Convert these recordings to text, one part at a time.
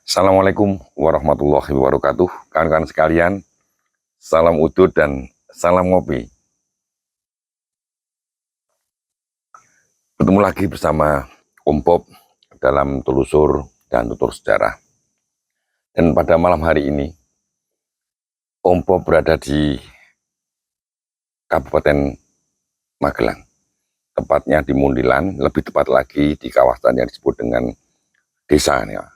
Assalamualaikum warahmatullahi wabarakatuh. Kawan-kawan sekalian, salam udut dan salam ngopi. Bertemu lagi bersama Om Bob dalam telusur dan tutur sejarah. Dan pada malam hari ini, Om Bob berada di Kabupaten Magelang. Tepatnya di Mundilan, lebih tepat lagi di kawasan yang disebut dengan desa, ya.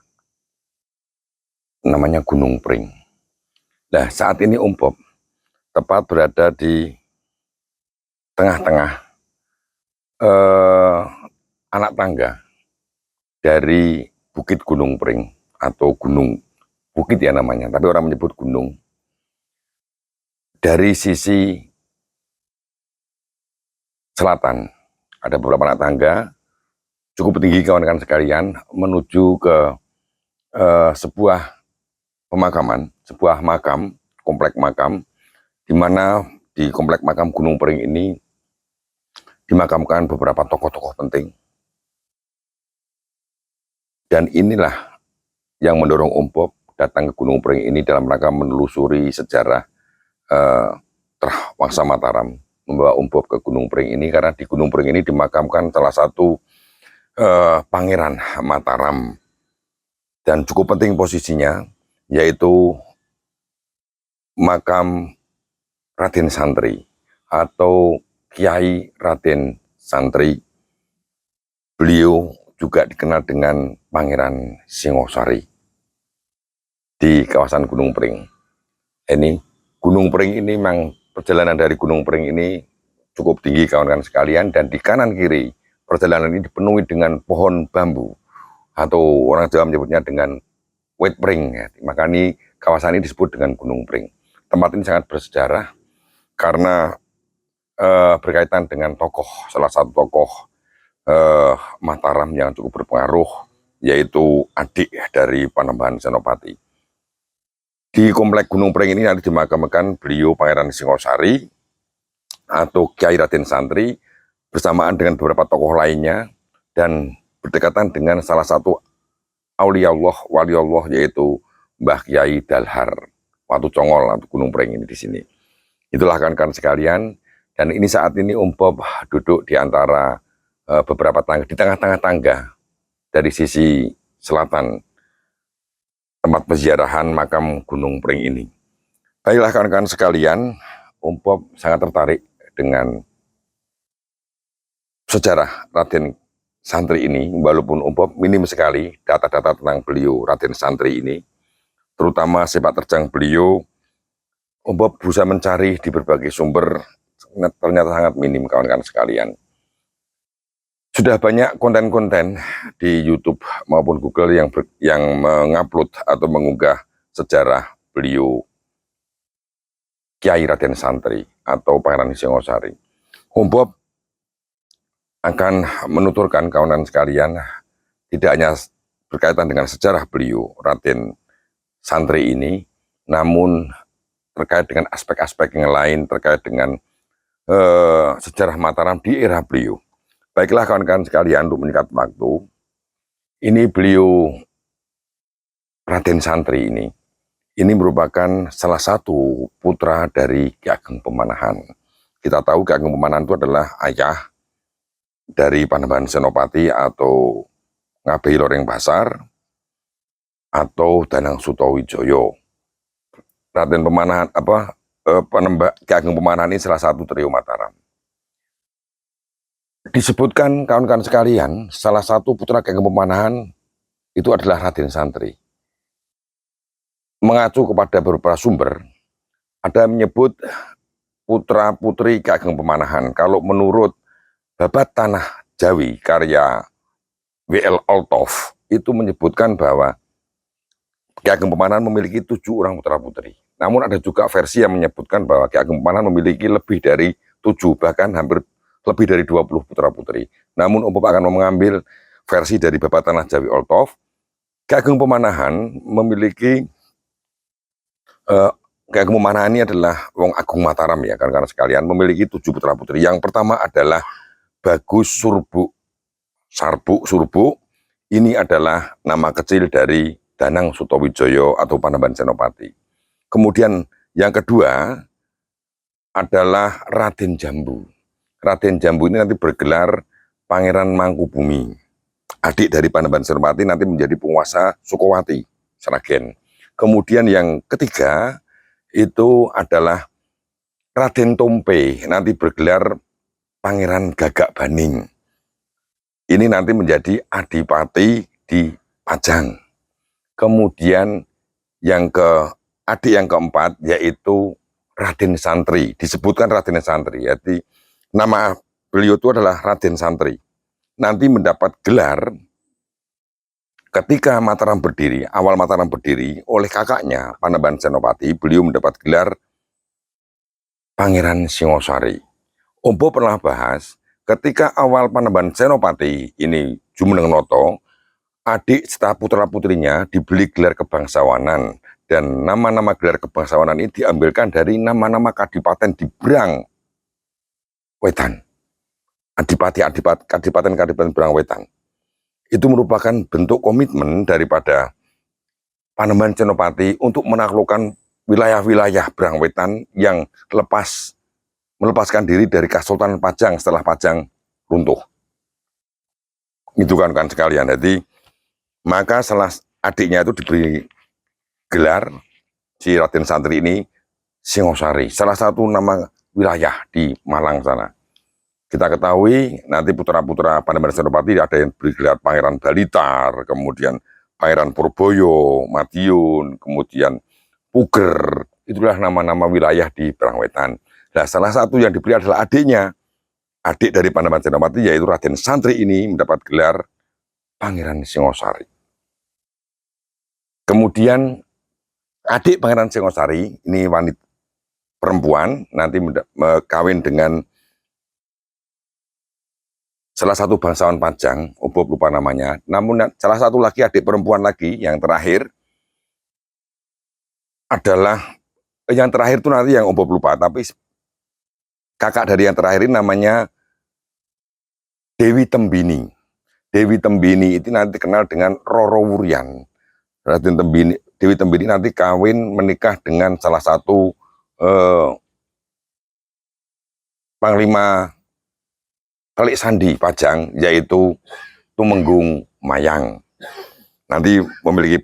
Namanya Gunung Pring. Nah, saat ini Om Bob tepat berada di tengah-tengah anak tangga dari Bukit Gunung Pring atau Gunung Bukit ya namanya, tapi orang menyebut gunung. Dari sisi selatan ada beberapa anak tangga cukup tinggi kawan-kawan sekalian menuju ke sebuah pemakaman, sebuah makam, komplek makam, di mana di komplek makam Gunung Pring ini dimakamkan beberapa tokoh-tokoh penting. Dan inilah yang mendorong Om Bob datang ke Gunung Pring ini dalam rangka menelusuri sejarah Wangsa Mataram, membawa Om Bob ke Gunung Pring ini karena di Gunung Pring ini dimakamkan salah satu Pangeran Mataram dan cukup penting posisinya, yaitu makam Raden Santri atau Kiai Raden Santri. Beliau juga dikenal dengan Pangeran Singosari di kawasan Gunung Pring. Ini Gunung Pring ini memang perjalanan dari Gunung Pring ini cukup tinggi kawan-kawan sekalian, dan di kanan kiri perjalanan ini dipenuhi dengan pohon bambu atau orang Jawa menyebutnya dengan wet pring, ya. Maka ini kawasan ini disebut dengan Gunung Pring. Tempat ini sangat bersejarah karena berkaitan dengan tokoh, salah satu tokoh Mataram yang cukup berpengaruh, yaitu adik dari Panembahan Senopati. Di komplek Gunung Pring ini nanti dimakamkan beliau Pangeran Singosari atau Kiai Raden Santri bersamaan dengan beberapa tokoh lainnya dan berdekatan dengan salah satu auliaullah, waliullah, yaitu Mbah Kiai Dalhar Watu Congol atau Gunung Pring ini di sini. Itulah kawan-kawan sekalian, dan ini saat ini Om Bob duduk di antara beberapa tangga, di tengah-tengah tangga dari sisi selatan tempat peziarahan makam Gunung Pring ini. Baiklah kawan-kawan sekalian, Om Bob sangat tertarik dengan sejarah Raden Santri ini, walaupun Om Bob minim sekali data-data tentang beliau Raden Santri ini, terutama sepak terjang beliau. Om Bob berusaha mencari di berbagai sumber, ternyata sangat minim kawan-kawan sekalian. Sudah banyak konten-konten di YouTube maupun Google yang mengupload atau mengunggah sejarah beliau Kiai Raden Santri atau Pangeran Singosari. Om Bob akan menuturkan kawan-kawan sekalian tidak hanya berkaitan dengan sejarah beliau Raden Santri ini, namun terkait dengan aspek-aspek yang lain terkait dengan sejarah Mataram di era beliau. Baiklah kawan-kawan sekalian, untuk menyingkat waktu, ini beliau Raden Santri ini merupakan salah satu putra dari Ki Ageng Pemanahan. Kita tahu Ki Ageng Pemanahan itu adalah ayah dari Panembahan Senopati atau Ngabei Loreng Basar atau Danang Sutawijoyo. Raden Pemanahan Ki Ageng Pemanahan ini salah satu trio Mataram. Disebutkan kawan-kawan sekalian, salah satu putra Ki Ageng Pemanahan itu adalah Raden Santri. Mengacu kepada beberapa sumber, ada yang menyebut putra putri Ki Ageng Pemanahan. Kalau menurut Babat Tanah Jawi karya W.L. Althoff itu menyebutkan bahwa Ki Ageng Pemanahan memiliki 7 orang putra putri. Namun ada juga versi yang menyebutkan bahwa Ki Ageng Pemanahan memiliki lebih dari 7, bahkan hampir lebih dari 20 putra putri. Namun Om Bob akan mengambil versi dari Babat Tanah Jawi Althoff. Ki Ageng Pemanahan memiliki Ki Ageng Pemanahan ini adalah Wong Agung Mataram, ya karena sekalian, memiliki 7 putra putri. Yang pertama adalah Bagus Surbu. Surbu ini adalah nama kecil dari Danang Sutawijaya atau Panembahan Senopati. Kemudian yang kedua adalah Raden Jambu. Raden Jambu ini nanti bergelar Pangeran Mangkubumi. Adik dari Panembahan Senopati nanti menjadi penguasa Sukowati, Sragen. Kemudian yang ketiga itu adalah Raden Tompe, nanti bergelar Pangeran Gagak Baning. Ini nanti menjadi adipati di Pajang. Kemudian adik yang keempat yaitu Raden Santri. Disebutkan Raden Santri, jadi nama beliau itu adalah Raden Santri. Nanti mendapat gelar ketika Mataram berdiri, awal Mataram berdiri oleh kakaknya Panembahan Senopati, beliau mendapat gelar Pangeran Singosari. Ombo pernah bahas ketika awal Panembahan Senopati ini Jumeneng-Noto, adik serta putra-putrinya diberi gelar kebangsawanan, dan nama-nama gelar kebangsawanan ini diambilkan dari nama-nama kadipaten di Brang Wetan. Kadipaten Brang Wetan. Itu merupakan bentuk komitmen daripada Panembahan Senopati untuk menaklukkan wilayah-wilayah Brang Wetan yang melepaskan diri dari Kesultanan Pajang setelah Pajang runtuh. Itu kan sekalian. Jadi maka salah adiknya itu diberi gelar si Raden Santri ini Singosari, salah satu nama wilayah di Malang sana. Kita ketahui nanti putra-putra Panembahan Senopati ada yang diberi gelar Pangeran Balitar, kemudian Pangeran Purboyo, Madiun, kemudian Puger. Itulah nama-nama wilayah di Brangwetan. Nah, salah satu yang diberi adalah adiknya. Adik dari Panembahan Senopati yaitu Raden Santri ini mendapat gelar Pangeran Singosari. Kemudian adik Pangeran Singosari ini wanita perempuan nanti kawin dengan salah satu bangsawan Pajang, Bob lupa namanya. Namun salah satu lagi adik perempuan lagi yang terakhir adalah yang terakhir itu nanti yang Bob lupa, tapi kakak dari yang terakhir ini namanya Dewi Tembini. Dewi Tembini itu nanti kenal dengan Roro Wuryan. Dewi Tembini nanti kawin menikah dengan salah satu Panglima Telik Sandi Pajang, yaitu Tumenggung Mayang. Nanti memiliki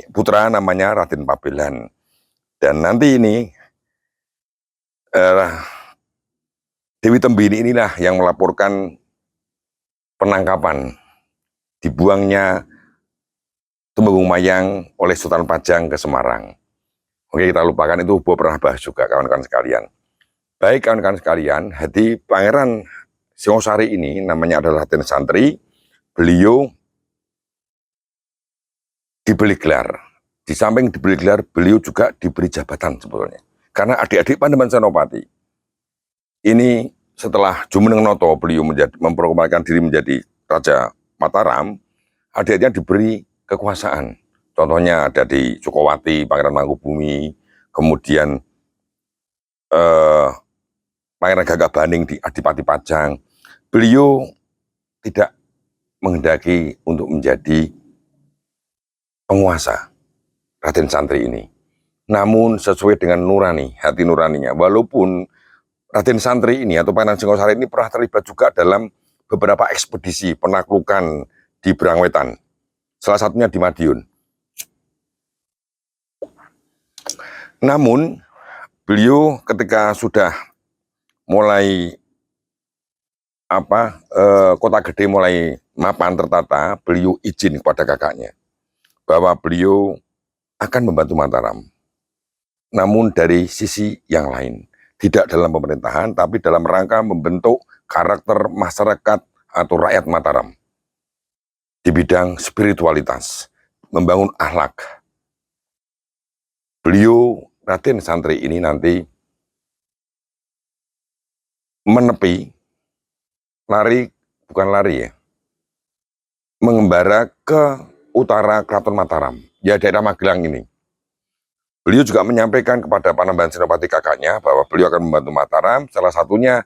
putra namanya Raden Pabelan. Dan nanti ini Dewi Tembini inilah yang melaporkan penangkapan, dibuangnya Tumenggung Mayang oleh Sultan Pajang ke Semarang. Oke, kita lupakan itu, Bob pernah bahas juga kawan-kawan sekalian. Baik kawan-kawan sekalian, jadi Pangeran Singosari ini namanya adalah Raden Santri. Beliau diberi gelar. Di samping diberi gelar, beliau juga diberi jabatan sebetulnya. Karena adik-adik Panembahan Senopati ini setelah Jumeneng-Noto beliau memproklamirkan diri menjadi Raja Mataram, adik-adiknya diberi kekuasaan. Contohnya ada di Sukowati, Pangeran Mangkubumi, kemudian Pangeran Gagak Baning di Adipati Pajang. Beliau tidak menghendaki untuk menjadi penguasa, Raden Santri ini. Namun sesuai dengan nurani, hati nuraninya. Walaupun Raden Santri ini atau Pangeran Singosari ini pernah terlibat juga dalam beberapa ekspedisi penaklukan di Brangwetan. Salah satunya di Madiun. Namun beliau ketika sudah mulai kota gede mulai mapan tertata, beliau izin kepada kakaknya bahwa beliau akan membantu Mataram. Namun dari sisi yang lain, tidak dalam pemerintahan, tapi dalam rangka membentuk karakter masyarakat atau rakyat Mataram di bidang spiritualitas, membangun akhlak. Beliau Raden Santri ini nanti menepi, mengembara ke utara Keraton Mataram, ya daerah Magelang ini. Beliau juga menyampaikan kepada Panembahan Senopati kakaknya bahwa beliau akan membantu Mataram. Salah satunya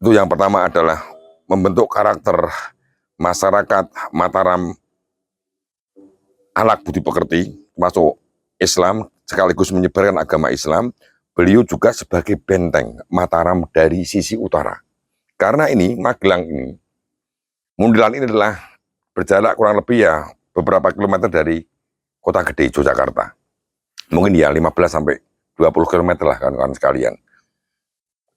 itu yang pertama adalah membentuk karakter masyarakat Mataram anak budi pekerti, masuk Islam, sekaligus menyebarkan agama Islam. Beliau juga sebagai benteng Mataram dari sisi utara. Karena ini, Magelang ini, Mundilan ini adalah berjarak kurang lebih ya beberapa kilometer dari kota gede Yogyakarta. Mungkin ya 15 sampai 20 kilometer lah kawan-kawan sekalian.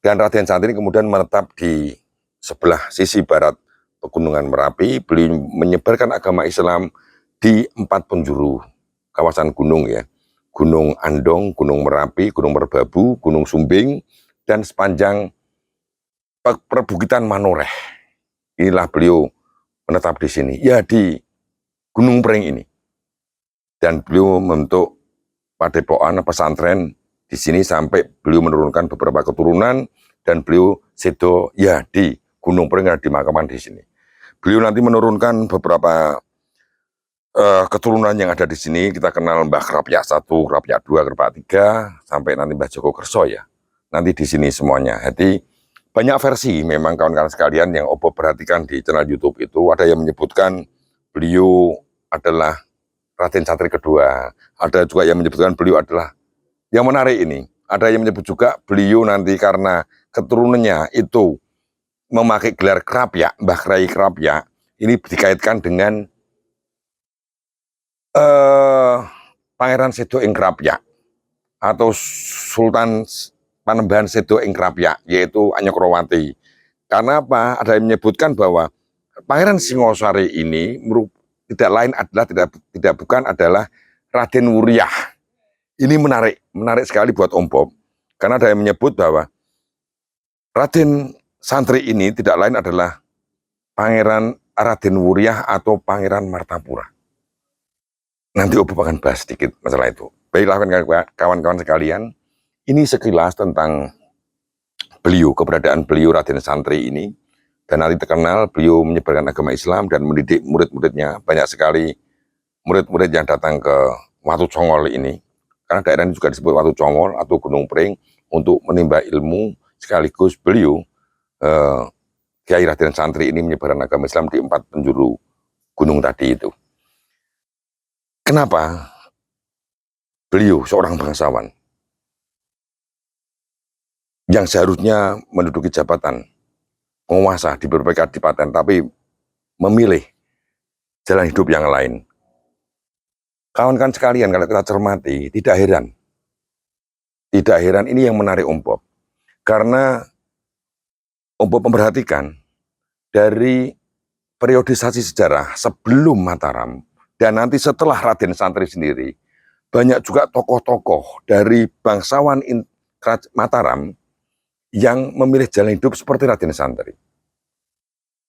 Dan Raden Santri kemudian menetap di sebelah sisi barat Pegunungan Merapi. Beliau menyebarkan agama Islam di 4 penjuru kawasan gunung ya. Gunung Andong, Gunung Merapi, Gunung Merbabu, Gunung Sumbing, dan sepanjang perbukitan Manoreh. Inilah beliau menetap di sini, ya di Gunung Pring ini. Dan beliau membentuk padepokan pesantren di sini sampai beliau menurunkan beberapa keturunan dan beliau sedo ya di Gunung Pring di dimakamkan di sini. Beliau nanti menurunkan beberapa keturunan yang ada di sini. Kita kenal Mbah Krapyak 1, Krapyak 2, Krapyak 3 sampai nanti Mbah Joko Kerso ya. Nanti di sini semuanya. Jadi banyak versi memang kawan-kawan sekalian yang Opo perhatikan di channel YouTube itu. Ada yang menyebutkan beliau adalah Raden Santri kedua. Ada juga yang menyebutkan beliau adalah, yang menarik ini, ada yang menyebut juga beliau nanti karena keturunannya itu memakai gelar Krapyak, Mbah Krai Krapyak, ini dikaitkan dengan Pangeran Sedo ing Krapyak atau Sultan Panembahan Sedo ing Krapyak, yaitu Anyakrowati. Karena apa? Ada yang menyebutkan bahwa Pangeran Singosari ini tidak lain adalah bukan adalah Raden Wuryah. Ini menarik sekali buat Om Bob, karena ada yang menyebut bahwa Raden Santri ini tidak lain adalah Pangeran Raden Wuryah atau Pangeran Martapura. Nanti Om Bob akan bahas sedikit masalah itu. Baiklah kawan-kawan sekalian, ini sekilas tentang beliau, keberadaan beliau Raden Santri ini. Dan nanti terkenal beliau menyebarkan agama Islam dan mendidik murid-muridnya. Banyak sekali murid-murid yang datang ke Watu Congol ini. Karena daerah ini juga disebut Watu Congol atau Gunung Pring untuk menimba ilmu, sekaligus beliau Kiai Raden Santri ini menyebarkan agama Islam di 4 penjuru gunung tadi itu. Kenapa beliau seorang bangsawan yang seharusnya menduduki jabatan penguasa di berbagai kadipaten, tapi memilih jalan hidup yang lain? Kawan-kawan sekalian, kalau kita cermati, tidak heran ini yang menarik Om Bob. Karena Om Bob memperhatikan dari periodisasi sejarah sebelum Mataram dan nanti setelah Raden Santri sendiri, banyak juga tokoh-tokoh dari bangsawan Mataram yang memilih jalan hidup seperti Raden Santri.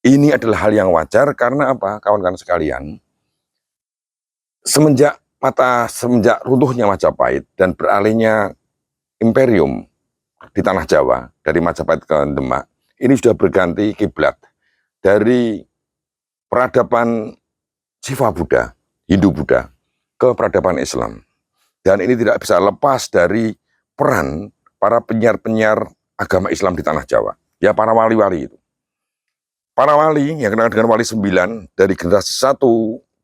Ini adalah hal yang wajar karena apa, kawan-kawan sekalian? Semenjak runtuhnya Majapahit dan beralihnya imperium di tanah Jawa dari Majapahit ke Demak, ini sudah berganti kiblat dari peradaban Siva Buddha, Hindu Buddha, ke peradaban Islam. Dan ini tidak bisa lepas dari peran para penyiar-penyiar agama Islam di tanah Jawa. Ya, para wali-wali itu. Para wali yang kenal dengan wali 9 dari generasi 1,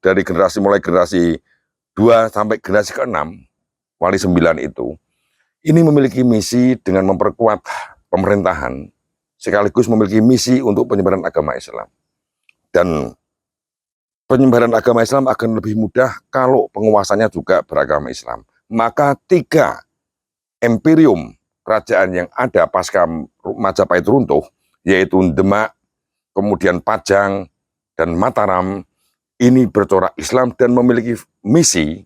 dari mulai generasi 2 sampai generasi ke-6, wali 9 itu, ini memiliki misi dengan memperkuat pemerintahan, sekaligus memiliki misi untuk penyebaran agama Islam. Dan penyebaran agama Islam akan lebih mudah kalau penguasanya juga beragama Islam. Maka 3 imperium kerajaan yang ada pasca Majapahit runtuh, yaitu Demak, kemudian Pajang, dan Mataram, ini bercorak Islam dan memiliki misi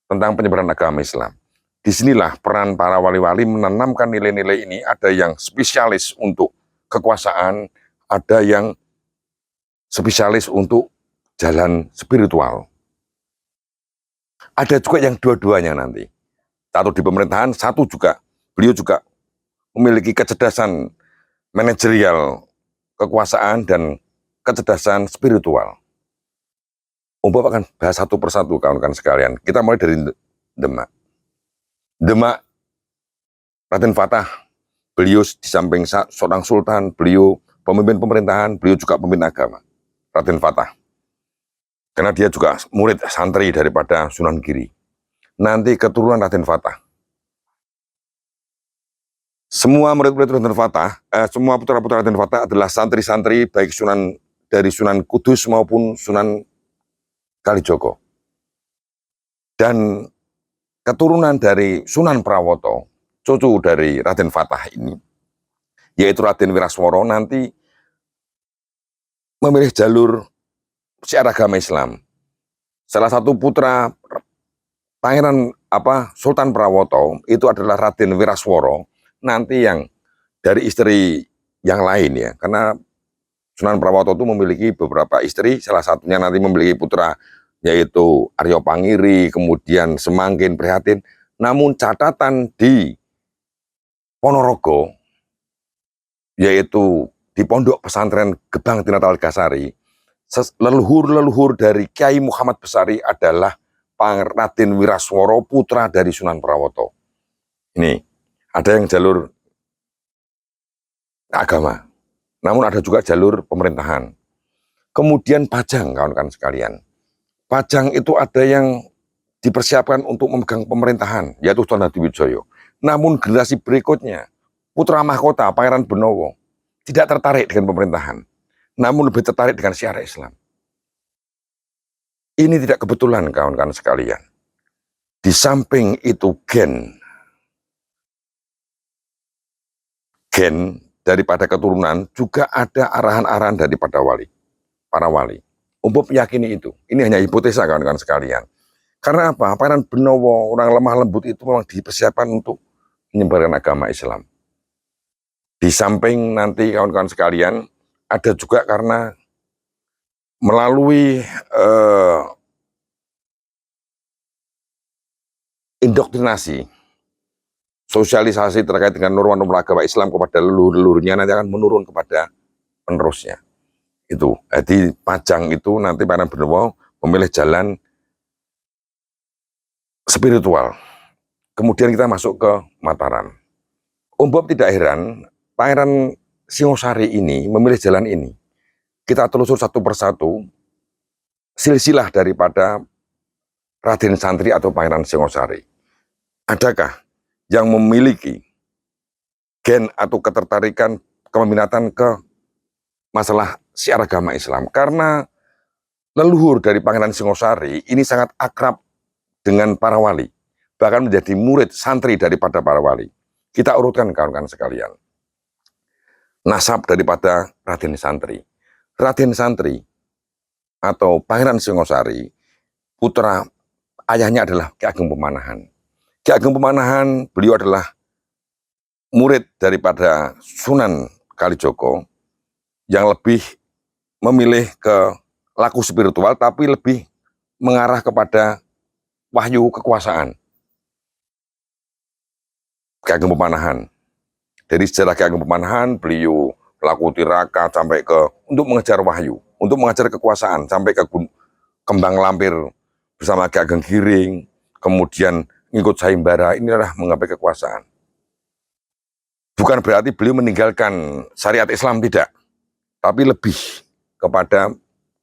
tentang penyebaran agama Islam. Disinilah peran para wali-wali menanamkan nilai-nilai ini. Ada yang spesialis untuk kekuasaan, ada yang spesialis untuk jalan spiritual. Ada juga yang dua-duanya nanti. Satu di pemerintahan, satu juga, beliau juga memiliki kecerdasan manajerial kekuasaan dan kecerdasan spiritual. Om Bob akan bahas satu persatu kawan-kawan sekalian. Kita mulai dari Demak. Demak, Raden Fatah, beliau di samping seorang sultan, beliau pemimpin pemerintahan, beliau juga pemimpin agama. Raden Fatah. Karena dia juga murid santri daripada Sunan Giri. Nanti keturunan Raden Fatah. Semua murid-murid Raden Fatah, semua putra-putra Raden Fatah adalah santri-santri baik dari Sunan Kudus maupun Sunan Kalijogo. Dan keturunan dari Sunan Prawoto, cucu dari Raden Fatah ini, yaitu Raden Wirasworo, nanti memilih jalur syiar agama Islam. Salah satu putra Pangeran Sultan Prawoto itu adalah Raden Wirasworo, nanti yang dari istri yang lain ya, karena Sunan Prawoto itu memiliki beberapa istri, salah satunya nanti memiliki putra yaitu Aryo Pangiri, kemudian Semangkin, Prihatin. Namun catatan di Ponorogo, yaitu di Pondok Pesantren Gebang Tinatal Gasari, leluhur-leluhur dari Kiai Muhammad Besari adalah Raden Wirasworo, putra dari Sunan Prawoto. Ini ada yang jalur agama, namun ada juga jalur pemerintahan. Kemudian Pajang, kawan-kawan sekalian. Pajang itu ada yang dipersiapkan untuk memegang pemerintahan, yaitu Sultan Hadiwijoyo. Namun generasi berikutnya, putra mahkota Pangeran Benowo, tidak tertarik dengan pemerintahan, namun lebih tertarik dengan syiar Islam. Ini tidak kebetulan, kawan-kawan sekalian. Di samping itu gen daripada keturunan juga ada arahan-arahan daripada para wali. Umum meyakini itu. Ini hanya hipotesa, kawan-kawan sekalian. Karena apa? Pangeran Benowo, orang lemah lembut itu memang dipersiapkan untuk menyebarkan agama Islam. Di samping nanti, kawan-kawan sekalian, ada juga karena melalui indoktrinasi, sosialisasi terkait dengan norma-norma agama Islam kepada leluhur-leluhurnya nanti akan menurun kepada penerusnya. Itu. Jadi Pajang itu nanti Pangeran Benowo memilih jalan spiritual. Kemudian kita masuk ke Mataram. Umum tidak heran, Pangeran Singosari ini memilih jalan ini. Kita telusur satu persatu silsilah daripada Raden Santri atau Pangeran Singosari. Adakah yang memiliki gen atau ketertarikan, keminatan ke masalah syiar agama Islam? Karena leluhur dari Pangeran Singosari ini sangat akrab dengan para wali, bahkan menjadi murid santri daripada para wali. Kita urutkan, kawan-kawan sekalian. Nasab daripada Raden Santri. Raden Santri atau Pangeran Singosari, putra ayahnya adalah Ki Ageng Pemanahan. Ki Ageng Pemanahan, beliau adalah murid daripada Sunan Kalijogo yang lebih memilih ke laku spiritual, tapi lebih mengarah kepada wahyu kekuasaan. Ki Ageng Pemanahan. Dari sejarah Ki Ageng Pemanahan, beliau laku tiraka sampai ke untuk mengejar wahyu, untuk mengejar kekuasaan sampai ke Kembang Lampir bersama Ki Ageng Giring, kemudian ngikut Saimbara, ini adalah menggapai kekuasaan. Bukan berarti beliau meninggalkan syariat Islam, tidak, tapi lebih kepada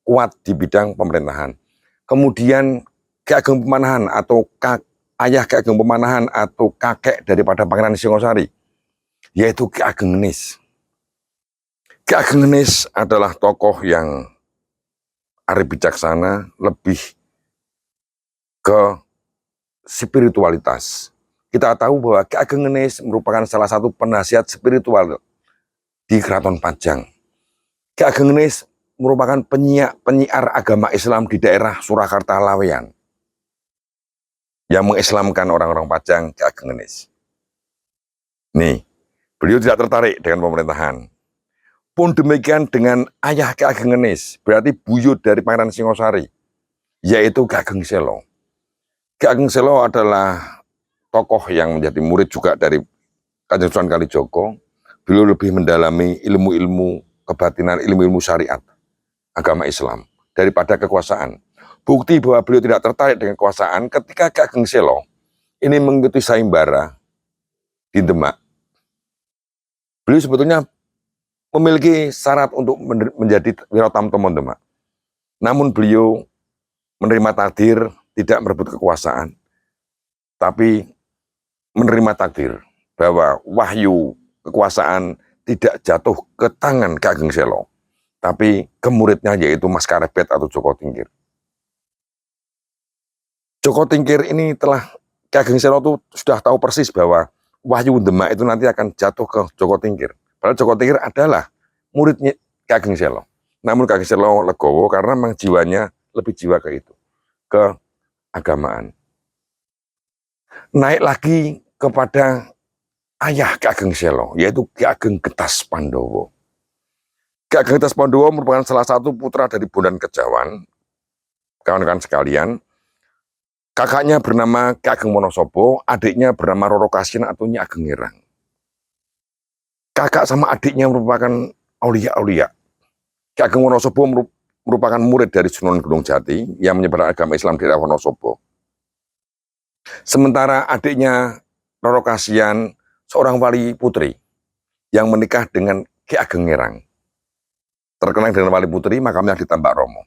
kuat di bidang pemerintahan. Kemudian Ki Ageng Pemanahan atau ayah Ki Ageng Pemanahan atau kakek daripada Pangeran Singosari, yaitu Ki Ageng Ngenis. Ki Ageng Ngenis adalah tokoh yang arif bijaksana, lebih ke spiritualitas. Kita tahu bahwa Ki Ageng Ngenis merupakan salah satu penasihat spiritual di Keraton Pajang. Ki Ageng Ngenis merupakan penyiar agama Islam di daerah Surakarta Laweyan yang mengislamkan orang-orang Pajang, Ki Ageng Ngenis. Nih, beliau tidak tertarik dengan pemerintahan. Pun demikian dengan ayah Ki Ageng Ngenis, berarti buyut dari Pangeran Singosari, yaitu Ki Ageng Selo. Ki Ageng Selo adalah tokoh yang menjadi murid juga dari Kanjeng Sunan Kalijogo. Beliau lebih mendalami ilmu-ilmu kebatinan, ilmu-ilmu syariat, agama Islam, daripada kekuasaan. Bukti bahwa beliau tidak tertarik dengan kekuasaan ketika Ki Ageng Selo ini mengikuti Saimbara di Demak. Beliau sebetulnya memiliki syarat untuk menjadi Wiratamtomo Demak. Namun beliau menerima takdir, tidak merebut kekuasaan, tapi menerima takdir bahwa wahyu kekuasaan tidak jatuh ke tangan Ki Ageng Selo, tapi ke muridnya yaitu Mas Karebet atau Joko Tingkir. Joko Tingkir ini telah, Ki Ageng Selo itu sudah tahu persis bahwa wahyu Demak itu nanti akan jatuh ke Joko Tingkir. Padahal Joko Tingkir adalah muridnya Ki Ageng Selo. Namun Ki Ageng Selo legowo karena memang jiwanya lebih jiwa ke itu, ke agamaan. Naik lagi kepada ayah Ki Ageng Selo, yaitu Ki Ageng Getas Pandowo. Ki Ageng Getas Pandowo merupakan salah satu putra dari Bondan Kejawan. Kawan-kawan sekalian, kakaknya bernama Ki Ageng Wonosobo, adiknya bernama Roro Kasien atau Nyi Ageng Ngerang. Kakak sama adiknya merupakan aulia-aulia. Ki Ageng Wonosobo merupakan murid dari Sunan Gunung Jati yang menyebarkan agama Islam di daerah Wonosobo. Sementara adiknya Roro Kasien seorang wali putri yang menikah dengan Ki Ageng Ngerang. Terkenal dengan wali putri, makamnya di Tambak Romo.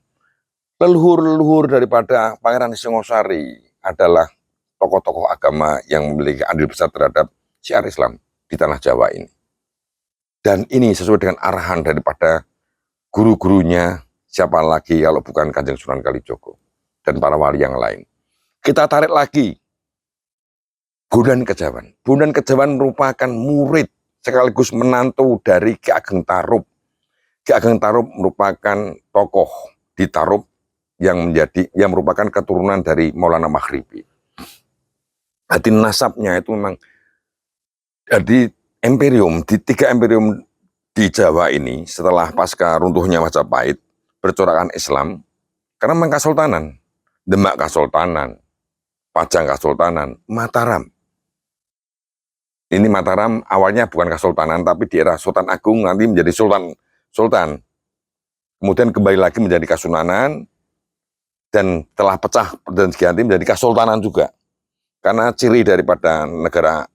Leluhur-leluhur daripada Pangeran Singosari adalah tokoh-tokoh agama yang memiliki andil besar terhadap syiar Islam di tanah Jawa ini. Dan ini sesuai dengan arahan daripada guru-gurunya, siapa lagi kalau bukan Kanjeng Sunan Kalijogo dan para wali yang lain. Kita tarik lagi Bondan Kejawan. Bondan Kejawan merupakan murid sekaligus menantu dari Ki Ageng Tarup. Ki Ageng Tarup merupakan tokoh di Tarup yang merupakan keturunan dari Maulana Maghribi. Jadi nasabnya itu memang di imperium, di 3 imperium di Jawa ini setelah pasca runtuhnya Majapahit bercorakan Islam, karena memang Kasultanan, Demak Kasultanan, Pajang Kasultanan, Mataram. Ini Mataram awalnya bukan Kasultanan tapi di era Sultan Agung nanti menjadi Sultan. Kemudian kembali lagi menjadi Kasunanan, dan telah pecah dan diganti menjadi Kasultanan juga. Karena ciri daripada negara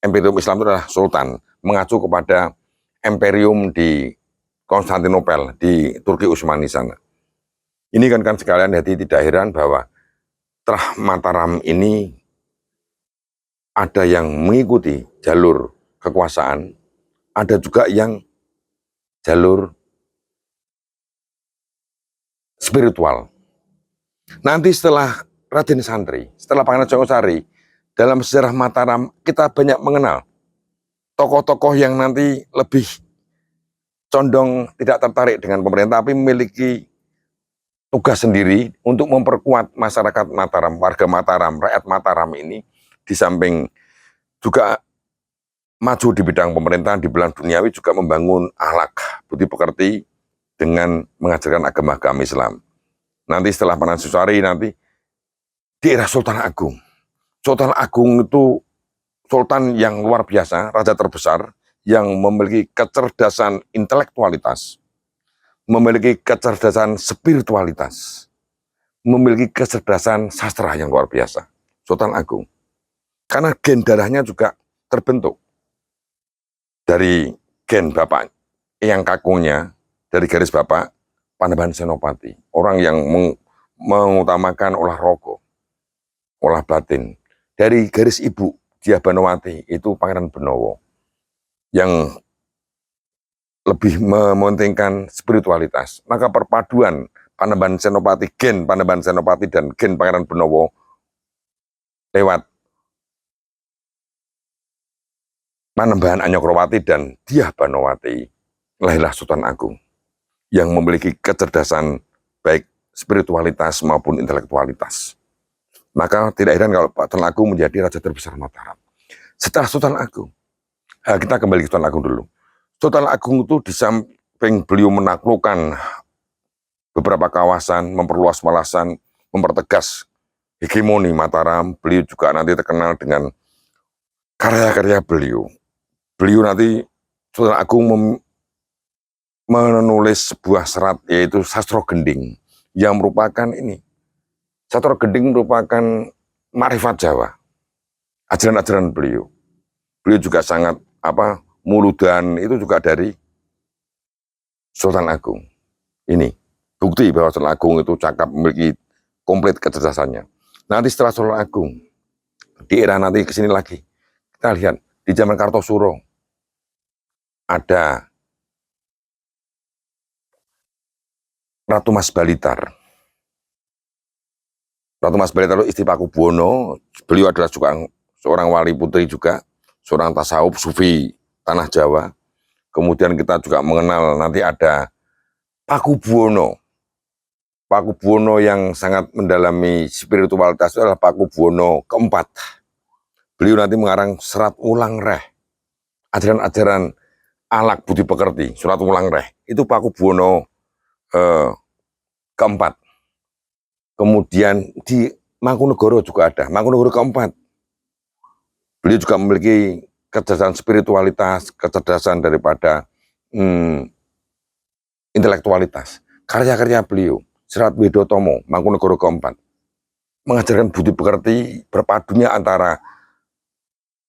Imperium Islam itu adalah Sultan, mengacu kepada Imperium di Konstantinopel, di Turki Utsmani sana. Ini kan sekalian, jadi tidak heran bahwa Trah Mataram ini ada yang mengikuti jalur kekuasaan, ada juga yang jalur spiritual. Nanti setelah Raden Santri, setelah Pangeran Singosari, dalam sejarah Mataram kita banyak mengenal tokoh-tokoh yang nanti lebih condong tidak tertarik dengan pemerintah, tapi memiliki tugas sendiri untuk memperkuat masyarakat Mataram, warga Mataram, rakyat Mataram ini, di samping juga maju di bidang pemerintahan, di bidang duniawi juga membangun akhlak, budi pekerti dengan mengajarkan agama-agama Islam. Nanti setelah Pangeran Singosari, nanti di era Sultan Agung. Sultan Agung itu sultan yang luar biasa, raja terbesar yang memiliki kecerdasan intelektualitas, memiliki kecerdasan spiritualitas, memiliki kecerdasan sastra yang luar biasa. Sultan Agung. Karena gen darahnya juga terbentuk dari gen bapak yang kakungnya, dari garis bapak Panembahan Senopati, orang yang mengutamakan olah rogo, olah batin. Dari garis ibu Dyah Banowati itu Pangeran Benowo yang lebih mementingkan spiritualitas. Maka perpaduan Panembahan Senopati, gen Panembahan Senopati dan gen Pangeran Benowo lewat Panembahan Anyokrowati dan Dyah Banowati, lahirlah Sultan Agung yang memiliki kecerdasan baik spiritualitas maupun intelektualitas. Maka tidak heran kalau Pak Sultan Agung menjadi raja terbesar Mataram. Setelah Sultan Agung, kita kembali ke Sultan Agung dulu. Sultan Agung itu di samping beliau menaklukkan beberapa kawasan, memperluas Malasan, mempertegas hegemoni Mataram, beliau juga nanti terkenal dengan karya-karya beliau. Beliau nanti, Sultan Agung menulis sebuah serat, yaitu Sastro Gending, yang merupakan ini. Sastro Gending merupakan makrifat Jawa, ajaran-ajaran beliau. Beliau juga sangat muludan itu juga dari Sultan Agung. Ini bukti bahwa Sultan Agung itu cakap, memiliki komplit kecerdasannya. Nanti setelah Sultan Agung, di era nanti kesini lagi, kita lihat di zaman Kartosuro ada Ratu Mas Balitar. Ratu Mas Balitar itu istri Pakubuwono. Beliau adalah juga seorang wali putri juga, seorang tasawuf sufi tanah Jawa. Kemudian kita juga mengenal nanti ada Pakubuwono. Pakubuwono yang sangat mendalami spiritualitas itu adalah Pakubuwono keempat. Beliau nanti mengarang Serat Ulang Reh, ajaran-ajaran Alak Budi Pekerti, Surat Ulang Reh. Itu Pakubuwono keempat. Kemudian di Mangkunegoro juga ada, Mangkunegoro keempat. Beliau juga memiliki kecerdasan spiritualitas, kecerdasan daripada intelektualitas. Karya-karya beliau, Serat Widotomo, Mangkunegoro keempat, mengajarkan budi pekerti berpadunya antara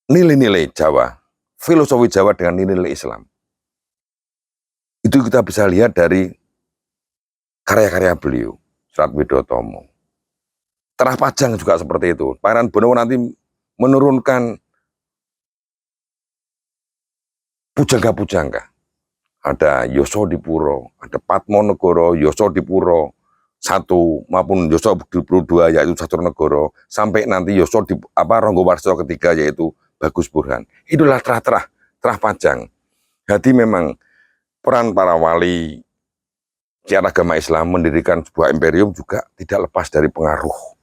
nilai-nilai Jawa, filosofi Jawa dengan nilai-nilai Islam. Itu kita bisa lihat dari karya-karya beliau. Serat Widotomo. Terah Pajang juga seperti itu. Pangeran Bonowo nanti menurunkan pujangga-pujangga. Ada Yosodipuro, ada Patmonegoro, Yosodipuro 1 maupun Yosodipuro 2 yaitu Caturunegoro, sampai nanti Ronggowarso ketiga yaitu Bagus Burhan. Itulah terah Pajang. Jadi memang peran para wali syiar agama Islam mendirikan sebuah imperium juga tidak lepas dari pengaruh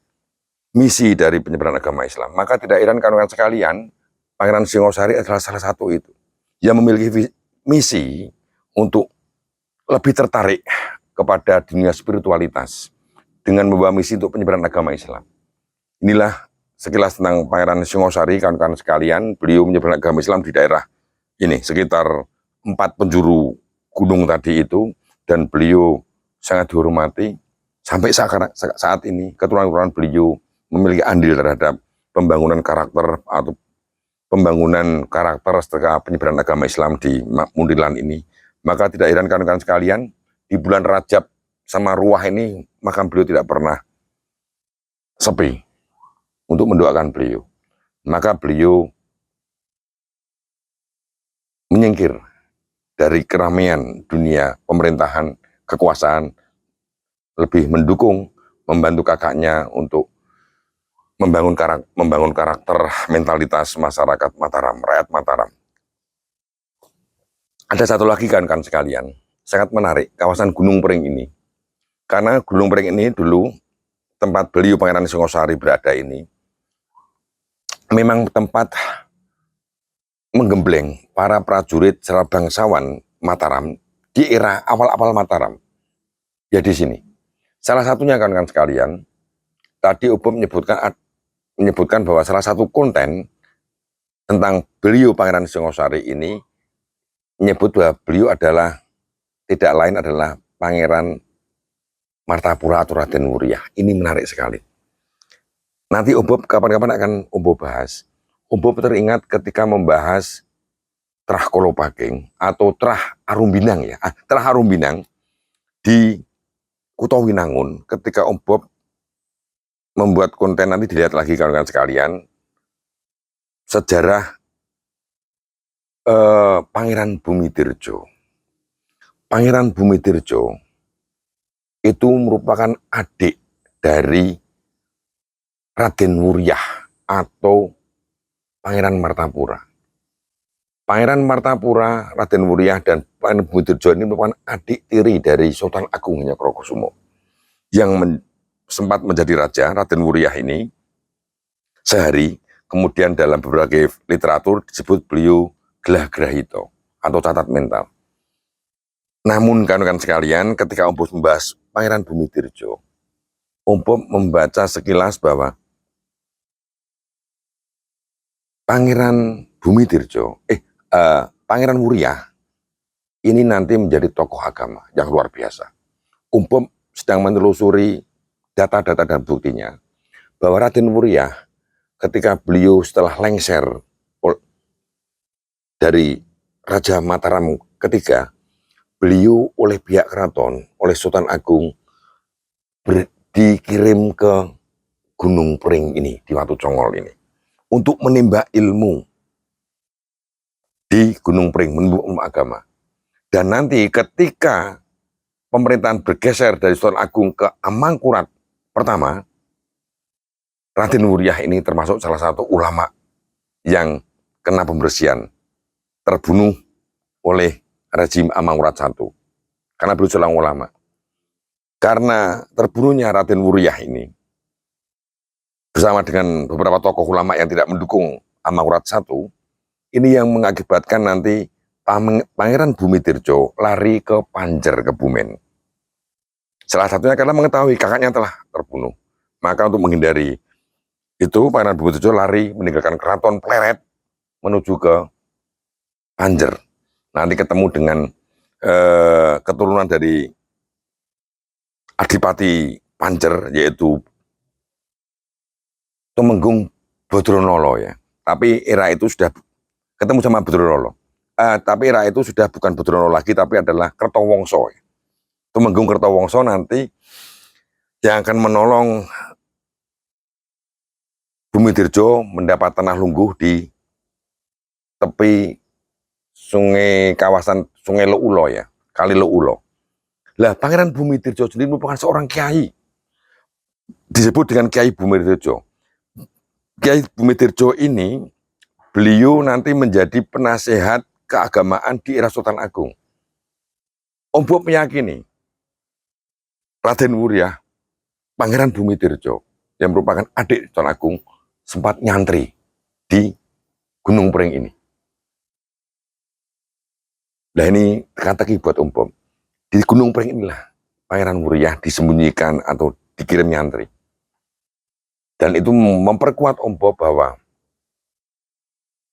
misi dari penyebaran agama Islam. Maka tidak heran kawan-kawan sekalian, Pangeran Singosari adalah salah satu itu yang memiliki misi untuk lebih tertarik kepada dunia spiritualitas dengan membawa misi untuk penyebaran agama Islam. Inilah sekilas tentang Pangeran Singosari, kawan-kawan sekalian. Beliau menyebarkan agama Islam di daerah ini sekitar 4 penjuru gunung tadi itu, dan beliau sangat dihormati sampai saat ini. Keturunan-keturunan beliau memiliki andil terhadap pembangunan karakter atau pembangunan karakter setelah penyebaran agama Islam di Muntilan ini. Maka tidak heran kawan-kawan sekalian, di bulan Rajab sama Ruah ini makam beliau tidak pernah sepi untuk mendoakan beliau. Maka beliau menyingkir dari keramaian dunia pemerintahan, kekuasaan, lebih mendukung, membantu kakaknya untuk membangun karakter mentalitas masyarakat Mataram, rakyat Mataram. Ada satu lagi kan sekalian, sangat menarik, kawasan Gunung Pring ini. Karena Gunung Pring ini dulu, tempat beliau Pangeran Singosari berada ini, memang tempat menggembleng para prajurit secara bangsawan Mataram di era awal-awal Mataram. Ya di sini. Salah satunya kawan-kawan sekalian, tadi Ubom menyebutkan bahwa salah satu konten tentang beliau Pangeran Singosari ini menyebut bahwa beliau adalah tidak lain adalah Pangeran Martapura atau Raden Wuryah. Ini menarik sekali. Nanti Ubom kapan-kapan akan Ubom bahas. Ubom teringat ketika membahas Trah Kolopaking atau Trah Arumbinang ya. Trah Arumbinang di Kuto Winangun, ketika Om Bob membuat konten, nanti dilihat lagi kawan-kawan sekalian, sejarah Pangeran Bumitirjo. Pangeran Bumitirjo itu merupakan adik dari Raden Wuryah atau Pangeran Martapura. Pangeran Martapura, Raden Wuryah, dan Pangeran Bumitirjo ini merupakan adik tiri dari Sultan Agung Hanyakrokusumo yang sempat menjadi raja. Raden Wuryah ini sehari, kemudian dalam berbagai literatur disebut beliau Gelah Grahito atau catat mental. Namun kawan-kawan sekalian, ketika Om Bob membahas Pangeran Bumitirjo, Om Bob membaca sekilas bahwa Pangeran Bumitirjo, Pangeran Wuryah ini nanti menjadi tokoh agama yang luar biasa. Om Bob sedang menelusuri data-data dan buktinya bahwa Raden Wuryah ketika beliau setelah lengser dari Raja Mataram ketiga, beliau oleh pihak keraton, oleh Sultan Agung dikirim ke Gunung Pring ini, di Watu Congol ini, untuk menimba ilmu di Gunung Pring, menimba ilmu agama. Dan nanti ketika pemerintahan bergeser dari Sultan Agung ke Amangkurat pertama, Raden Wuryah ini termasuk salah satu ulama yang kena pembersihan, terbunuh oleh rezim Amangkurat I, karena beliau seorang ulama. Karena terbunuhnya Raden Wuryah ini, bersama dengan beberapa tokoh ulama yang tidak mendukung Amangkurat I, ini yang mengakibatkan nanti Pangeran Bumitirjo lari ke Panjer, Kebumen. Salah satunya karena mengetahui kakaknya telah terbunuh. Maka untuk menghindari itu, Pangeran Bumitirjo lari meninggalkan keraton Pleret menuju ke Panjer. Nanti ketemu dengan keturunan dari Adipati Panjer, yaitu Tumenggung Bodronolo ya. Tapi era itu sudah ketemu sama Bodronolo. Tapi era itu sudah bukan Bodronolo lagi, tapi adalah Kertowongso. Ya. Tumenggung Kertowongso nanti yang akan menolong Bumitirjo mendapat tanah lungguh di tepi sungai, kawasan Sungai Loulo ya, Kali Loulo. Lah, Pangeran Bumitirjo sendiri merupakan seorang kiai, disebut dengan Kiai Bumitirjo. Kiai Bumitirjo ini, beliau nanti menjadi penasehat keagamaan di era Sultan Agung. Om Bob meyakini Raden Wuryah, Pangeran Bumitirjo, yang merupakan adik Sultan Agung, sempat nyantri di Gunung Pring ini. Nah, ini teka-teki buat Om Bob. Di Gunung Pring inilah Pangeran Wuryah disembunyikan atau dikirim nyantri. Dan itu memperkuat Om Bob bahwa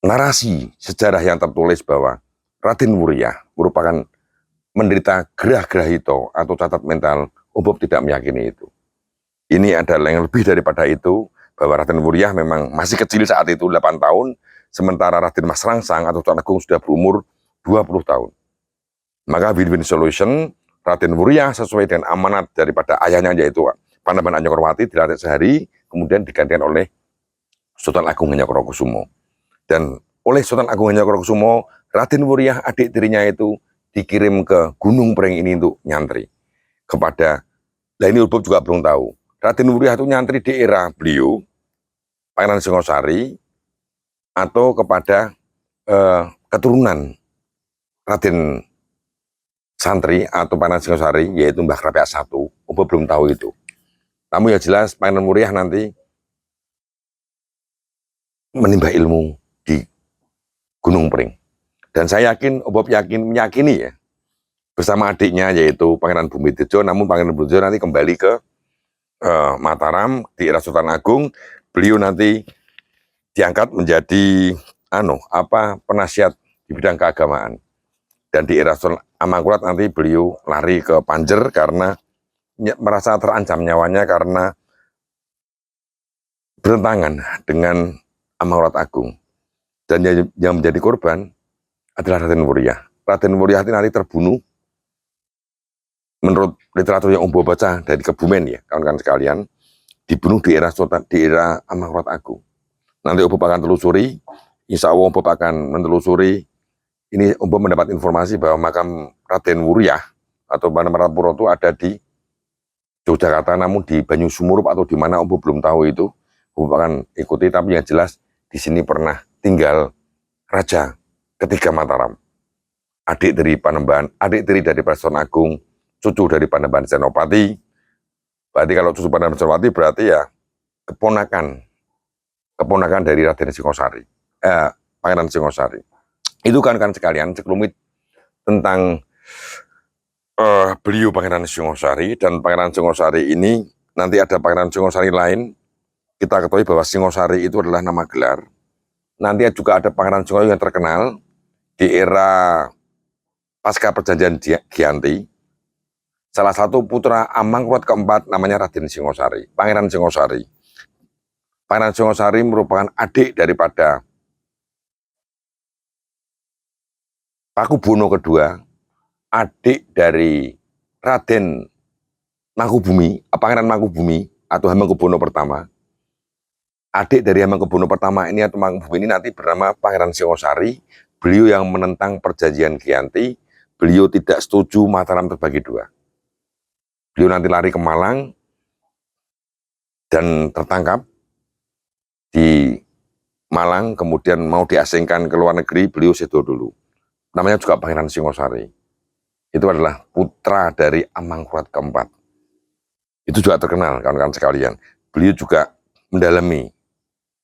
narasi sejarah yang tertulis bahwa Raden Wuryah merupakan menderita gerah gerahito atau cacat mental, Om Bob tidak meyakini itu. Ini adalah yang lebih daripada itu, bahwa Raden Wuryah memang masih kecil saat itu, 8 tahun, sementara Raden Mas Rangsang atau Sultan Agung sudah berumur 20 tahun. Maka win-win solution, Raden Wuryah sesuai dengan amanat daripada ayahnya, yaitu Panembahan Anyakarwati, dilantik sehari, kemudian digantikan oleh Sultan Agung Hanyakrokusumo. Dan oleh Sultan Agung Hanyakrokusumo, Raden Wuryah, adik tirinya itu, dikirim ke Gunung Pring ini untuk nyantri. Kepada, nah ini Bob juga belum tahu, Raden Wuryah itu nyantri di era beliau, Pangeran Singosari, atau kepada keturunan Raden Santri atau Pangeran Singosari, yaitu Mbah Krapyak I. Om Bob belum tahu itu. Namun yang jelas Pangeran Wuryah nanti menimba ilmu di Gunung Pring. Dan saya yakin, Om Bob meyakini ya, bersama adiknya yaitu Pangeran Bumitirjo, namun Pangeran Bumitirjo nanti kembali ke Mataram di era Sultan Agung. Beliau nanti diangkat menjadi penasihat di bidang keagamaan. Dan di era Sultan Amangkurat nanti beliau lari ke Panjer karena merasa terancam nyawanya karena bertentangan dengan Amangkurat Agung. Dan yang menjadi korban adalah Raden Wuryah. Raden Wuryah nanti terbunuh, menurut literatur yang Om Bob baca dari Kebumen ya, kawan-kawan sekalian, dibunuh di era Amangkurat Agung. Nanti Om Bob akan telusuri, insya Allah Om Bob akan menelusuri. Ini Om Bob mendapat informasi bahwa makam Raden Wuryah atau Panembahan itu ada di Yogyakarta, namun di Banyu Sumurup atau di mana Om Bob belum tahu itu. Om Bob akan ikuti, tapi yang jelas di sini pernah tinggal Raja ketiga Mataram, adik dari Panembahan, adik dari Sultan Agung, cucu dari Panembahan Senopati. Berarti kalau cucu Panembahan Senopati berarti ya keponakan dari Raden Singosari, Pangeran Singosari. Itu kan sekalian sekelumit tentang beliau Pangeran Singosari. Dan Pangeran Singosari ini nanti ada Pangeran Singosari lain. Kita ketahui bahwa Singosari itu adalah nama gelar. Nanti juga ada Pangeran Singosari yang terkenal di era pasca perjanjian Giyanti. Salah satu putra Amangkurat keempat namanya Raden Singosari, Pangeran Singosari. Pangeran Singosari merupakan adik daripada Pakubuwono II, adik dari Raden Mangkubumi, Pangeran Mangkubumi atau Hamengkubuwono pertama. Adik dari Hamengkubuwono pertama ini atau Mangkubumi ini nanti bernama Pangeran Singosari. Beliau yang menentang perjanjian Giyanti. Beliau tidak setuju Mataram terbagi dua. Beliau nanti lari ke Malang dan tertangkap di Malang, kemudian mau diasingkan ke luar negeri, beliau sedo dulu. Namanya juga Pangeran Singosari. Itu adalah putra dari Amangkurat keempat. Itu juga terkenal, kawan-kawan sekalian. Beliau juga mendalami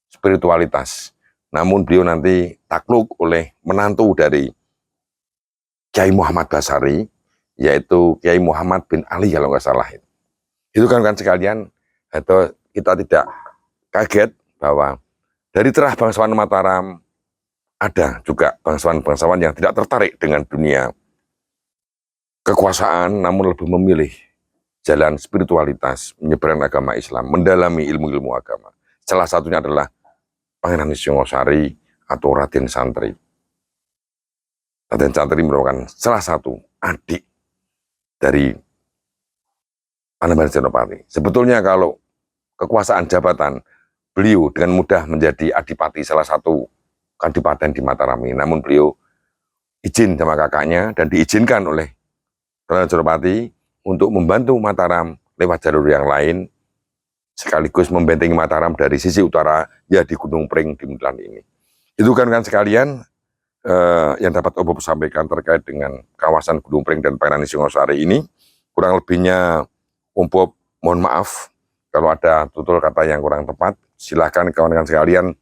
spiritualitas. Namun beliau nanti takluk oleh menantu dari Kiai Muhammad Basari, yaitu Kiai Muhammad bin Ali kalau nggak salah. Itu kawan-kawan sekalian, atau kita tidak kaget bahwa dari terah bangsawan Mataram ada juga bangsawan-bangsawan yang tidak tertarik dengan dunia kekuasaan, namun lebih memilih jalan spiritualitas, menyeberang agama Islam, mendalami ilmu-ilmu agama. Salah satunya adalah Pangeran Singosari atau Raden Santri. Raden Santri merupakan salah satu adik dari Panembahan Senopati. Sebetulnya kalau kekuasaan jabatan, beliau dengan mudah menjadi adipati salah satu kadipaten di Mataram ini. Namun beliau izin sama kakaknya dan diizinkan oleh Raden Senopati untuk membantu Mataram lewat jalur yang lain, sekaligus membentengi Mataram dari sisi utara, ya di Gunung Pring di Muntilan ini. Itu kan sekalian yang dapat Om Bob sampaikan terkait dengan kawasan Gunung Pring dan Pangeran Singosari ini. Kurang lebihnya Om Bob mohon maaf kalau ada tutur kata yang kurang tepat. Silahkan kawan-kawan sekalian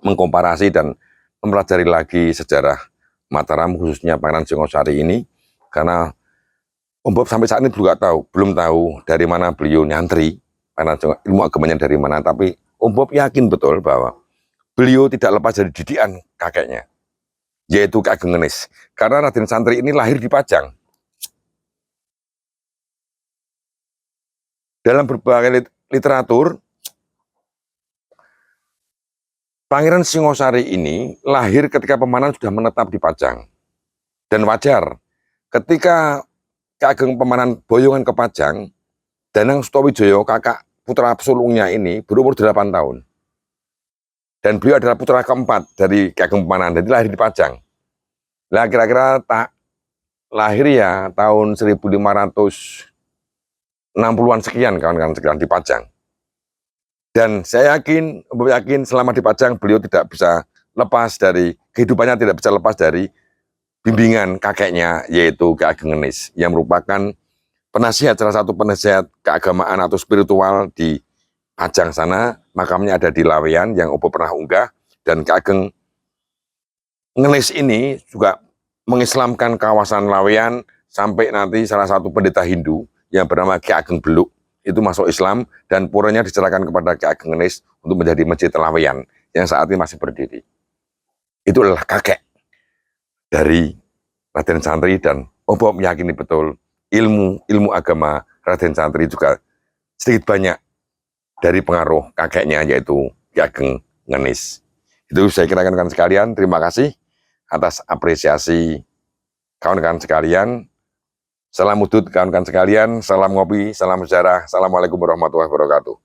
mengkomparasi dan mempelajari lagi sejarah Mataram, khususnya Pangeran Singosari ini, karena Om Bob sampai saat ini belum tahu dari mana beliau nyantri, karena ilmu agamanya dari mana, tapi Om Bob yakin betul bahwa beliau tidak lepas dari didikan kakeknya, yaitu Ki Ageng Ngenis. Karena Raden Santri ini lahir di Pajang. Dalam berbagai literatur, Pangeran Singosari ini lahir ketika Pemanan sudah menetap di Pajang. Dan wajar, ketika Ki Ageng Pemanan boyongan ke Pajang, Danang Sutowijoyo, kakak putra sulungnya ini berumur 8 tahun. Dan beliau adalah putra keempat dari Ki Ageng Pemanan, jadi lahir di Pajang. Nah, kira-kira lahir ya tahun 1560-an sekian, kawan-kawan sekalian, di Pajang. Dan saya yakin selama di Pajang beliau tidak bisa lepas dari kehidupannya, tidak bisa lepas dari bimbingan kakeknya, yaitu Ki Ageng Ngenis, yang merupakan penasihat, salah satu penasihat keagamaan atau spiritual di Pajang sana. Makamnya ada di Laweyan yang Obo pernah unggah, dan Ki Ageng Ngenis ini juga mengislamkan kawasan Laweyan sampai nanti salah satu pendeta Hindu yang bernama Ki Ageng Beluk itu masuk Islam dan puranya diserahkan kepada Ki Ageng Ngenis untuk menjadi Masjid Laweyan yang saat ini masih berdiri. Itu adalah kakek dari Raden Santri, dan Om Bob meyakini betul ilmu agama Raden Santri juga sedikit banyak dari pengaruh kakeknya, yaitu Ki Ageng Ngenis. Itu saya kira kawan-kawan sekalian, terima kasih atas apresiasi kawan-kawan sekalian. Salam udut kawan-kawan sekalian, salam ngopi, salam sejarah. Assalamualaikum warahmatullahi wabarakatuh.